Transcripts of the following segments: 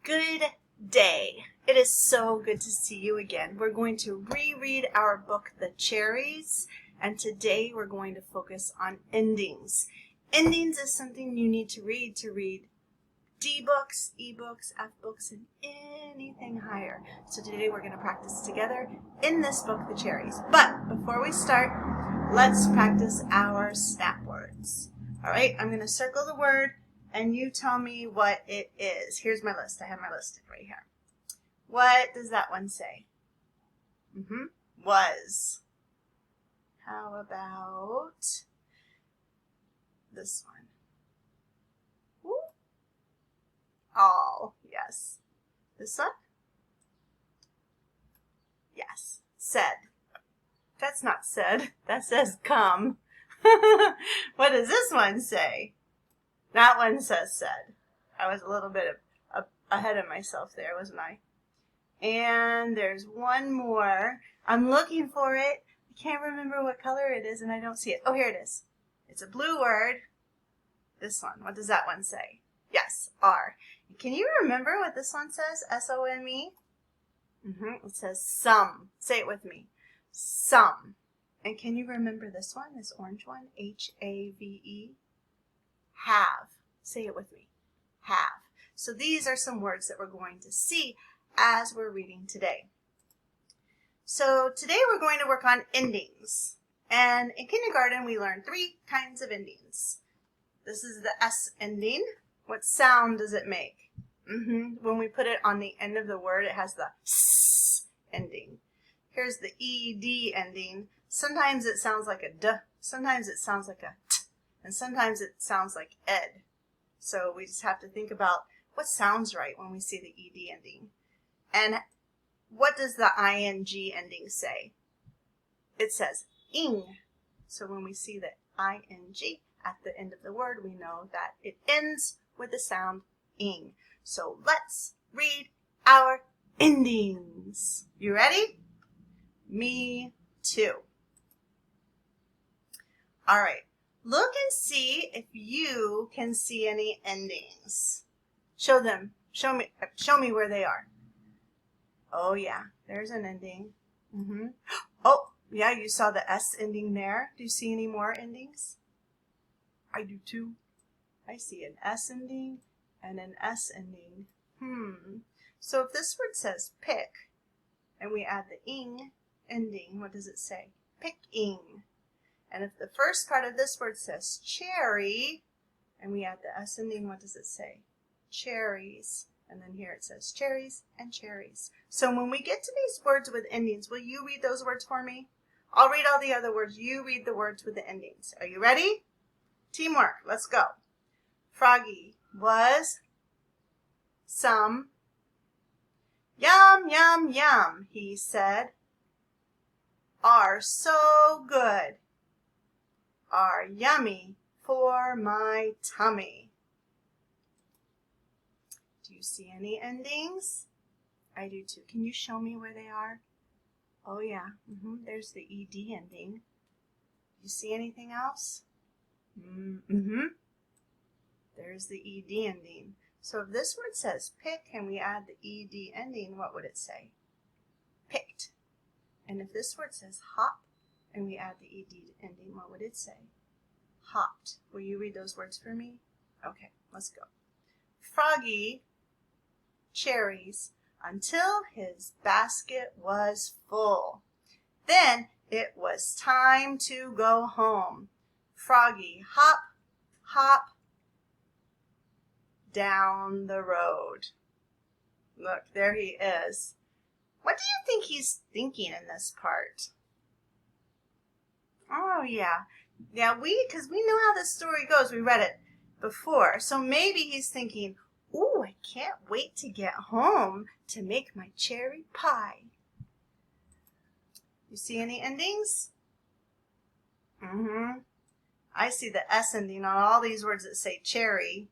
Good day. It is so good to see you again. We're going to reread our book, The Cherries, and today we're going to focus on endings. Endings is something you need to read D books, ebooks, F books, and anything higher. So today we're going to practice together in this book, The Cherries. But before we start, let's practice our snap words. All right, I'm going to circle the word and you tell me what it is. Here's my list. I have my list right here. What does that one say? Was. How about this one? Ooh. All. Yes. This one? Yes. Said. That's not said. That says come. What does this one say? That one says said. I was a little bit ahead of myself there, wasn't I? And there's one more. I'm looking for it. I can't remember what color it is and I don't see it. Oh, here it is. It's a blue word. This one. What does that one say? Yes, R. Can you remember what this one says? S-O-M-E? It says some. Say it with me. Some. And can you remember this one? This orange one? H-A-V-E? Have. Say it with me. Have. So these are some words that we're going to see as we're reading today. So today we're going to work on endings. And in kindergarten we learned 3 kinds of endings. This is the S ending. What sound does it make? When we put it on the end of the word, it has the S ending. Here's the ED ending. Sometimes it sounds like a D. Sometimes it sounds like a T. And sometimes it sounds like ed. So we just have to think about what sounds right when we see the ED ending. And what does the ING ending say? It says ing. So when we see the ING at the end of the word, we know that it ends with the sound ing. So let's read our endings. You ready? Me too. All right. Look and see if you can see any endings. Show them. Show me where they are. Oh yeah, there's an ending. Oh, yeah, you saw the S ending there. Do you see any more endings? I do too. I see an S ending and an S ending. So if this word says pick and we add the ing ending, what does it say? Picking. And if the first part of this word says cherry, and we add the S ending, what does it say? Cherries. And then here it says cherries and cherries. So when we get to these words with endings, will you read those words for me? I'll read all the other words. You read the words with the endings. Are you ready? Teamwork. Let's go. Froggy was some. Yum, yum, yum, he said. Are so good. Are yummy for my tummy. Do you see any endings? I do too. Can you show me where they are? Oh yeah, there's the ED ending. You see anything else? There's the ED ending. So if this word says pick and we add the ED ending, what would it say? Picked. And if this word says hop and we add the ED ending, what would it say? Hopped. Will you read those words for me? Okay, let's go. Froggy cherries until his basket was full. Then it was time to go home. Froggy hop, hop down the road. Look, there he is. What do you think he's thinking in this part? Oh, yeah. Yeah, because we know how this story goes. We read it before. So maybe he's thinking, ooh, I can't wait to get home to make my cherry pie. You see any endings? I see the S ending on all these words that say cherry.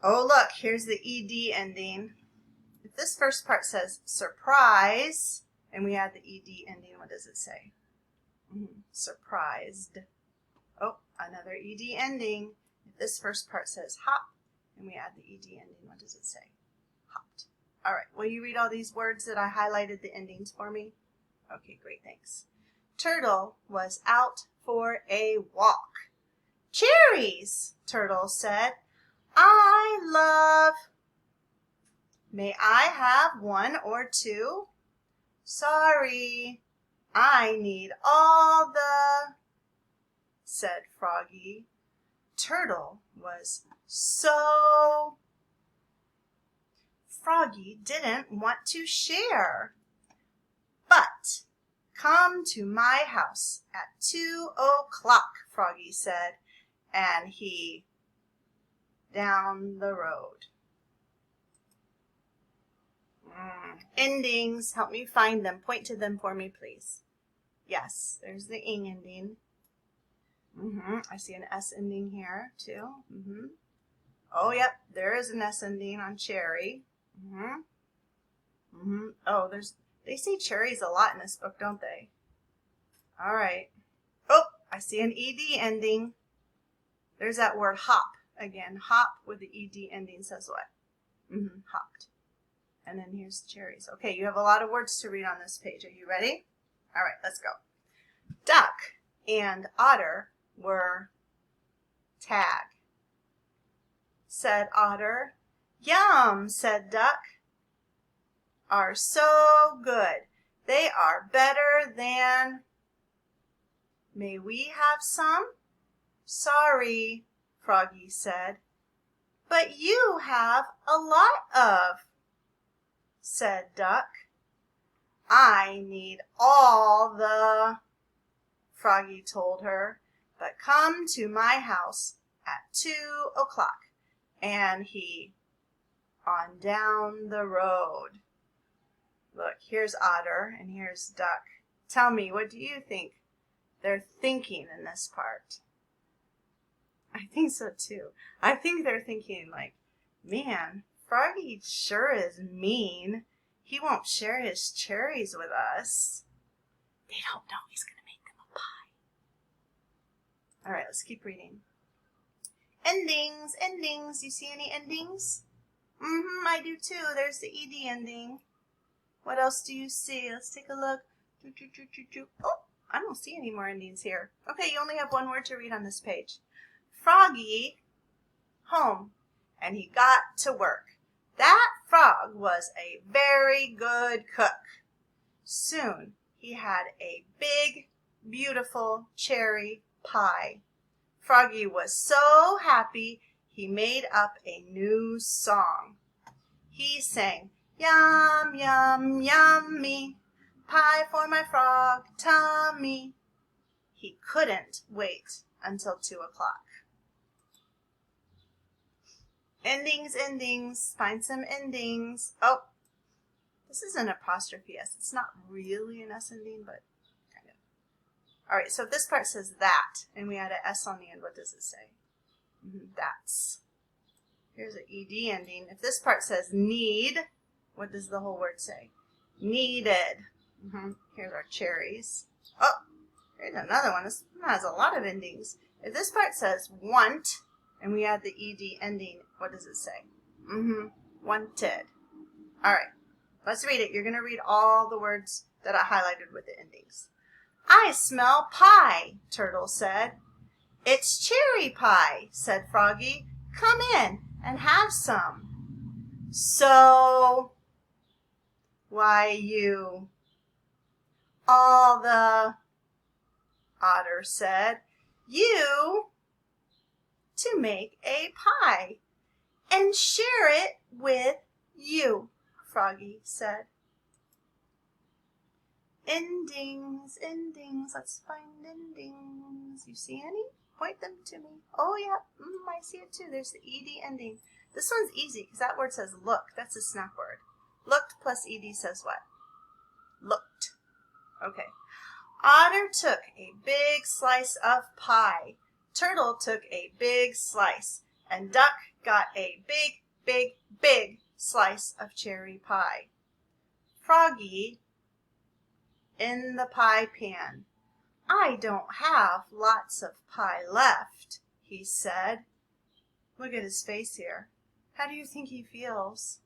Oh, look, here's the ED ending. If this first part says surprise, and we add the ED ending, what does it say? Surprised. Oh, another ED ending. If this first part says hop, and we add the ed ending. What does it say? Hopped. All right, will you read all these words that I highlighted the endings for me? Okay, great, thanks. Turtle was out for a walk. Cherries, Turtle said. I love. May I have one or two? Sorry, I need all the, said Froggy. Turtle was so. Froggy didn't want to share. But come to my house at 2 o'clock, Froggy said, and he down the road. Endings, help me find them. Point to them for me, please. Yes, there's the ing ending. I see an S ending here, too. Oh, yep, there is an S ending on cherry. Oh, they say cherries a lot in this book, don't they? All right. Oh, I see an ED ending. There's that word hop again. Hop with the ED ending says what? Hopped. And then here's cherries. Okay, you have a lot of words to read on this page. Are you ready? All right, let's go. Duck and otter were tag. Said otter. Yum, said duck. Are so good. They are better than. May we have some? Sorry, Froggy said. But you have a lot of, said Duck. I need all the, Froggy told her, but come to my house at 2 o'clock. And he on down the road. Look, here's Otter and here's Duck. Tell me, what do you think they're thinking in this part? I think so too. I think they're thinking like, man, Froggy sure is mean. He won't share his cherries with us. They don't know he's going to make them a pie. All right, let's keep reading. Endings, endings. You see any endings? I do too. There's the ED ending. What else do you see? Let's take a look. Oh, I don't see any more endings here. Okay, you only have one word to read on this page. Froggy, home, and he got to work. That frog was a very good cook. Soon he had a big, beautiful cherry pie. Froggy was so happy he made up a new song. He sang, yum, yum, yummy, pie for my frog tummy. He couldn't wait until 2 o'clock. Endings, endings. Find some endings. Oh, this is an apostrophe S. It's not really an S ending, but kind of. All right, so if this part says that, and we add an S on the end, what does it say? That's. Here's an ED ending. If this part says need, what does the whole word say? Needed. Here's our cherries. Oh, here's another one. This one has a lot of endings. If this part says want, and we add the ED ending, what does it say? Wanted. All right, let's read it. You're going to read all the words that I highlighted with the endings. I smell pie, Turtle said. It's cherry pie, said Froggy. Come in and have some. So, why you? All the, Otter said. You to make a pie and share it with you, Froggy said. Endings, endings. Let's find endings. You see any? Point them to me. Oh, yeah. I see it too. There's the ED ending. This one's easy because that word says look. That's a snap word. Looked plus ED says what? Looked. Okay. Otter took a big slice of pie. Turtle took a big slice. And Duck got a big, big, big slice of cherry pie. Froggy in the pie pan. I don't have lots of pie left, he said. Look at his face here. How do you think he feels?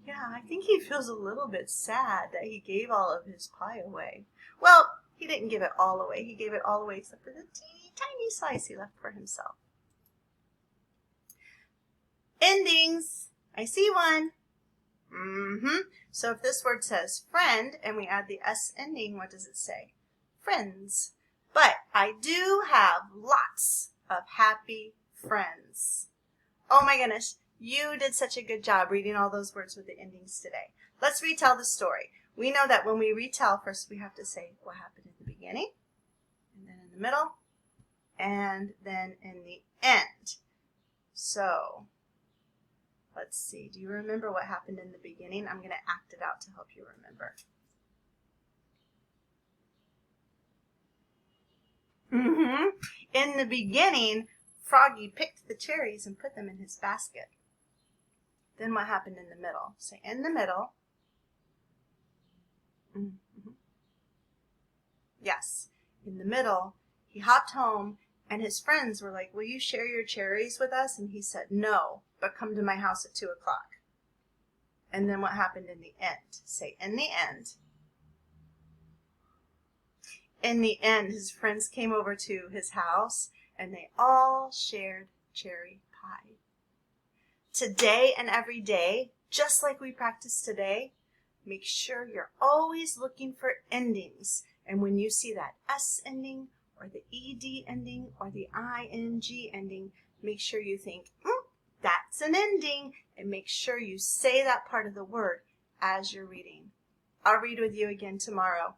Yeah, I think he feels a little bit sad that he gave all of his pie away. Well, he didn't give it all away. He gave it all away except for the teeny tiny slice he left for himself. Endings. I see one. So if this word says friend and we add the S ending, what does it say? Friends. But I do have lots of happy friends. Oh my goodness, you did such a good job reading all those words with the endings today. Let's retell the story. We know that when we retell, first we have to say what happened in the beginning, and then in the middle, and then in the end. So, let's see. Do you remember what happened in the beginning? I'm going to act it out to help you remember. In the beginning, Froggy picked the cherries and put them in his basket. Then what happened in the middle? Say, in the middle. Yes, in the middle, he hopped home and his friends were like, will you share your cherries with us? And he said, no, but come to my house at 2 o'clock. And then what happened in the end? Say, in the end. In the end, his friends came over to his house and they all shared cherry pie. Today and every day, just like we practiced today, make sure you're always looking for endings. And when you see that S ending or the ED ending or the ING ending, make sure you think, that's an ending, and make sure you say that part of the word as you're reading. I'll read with you again tomorrow.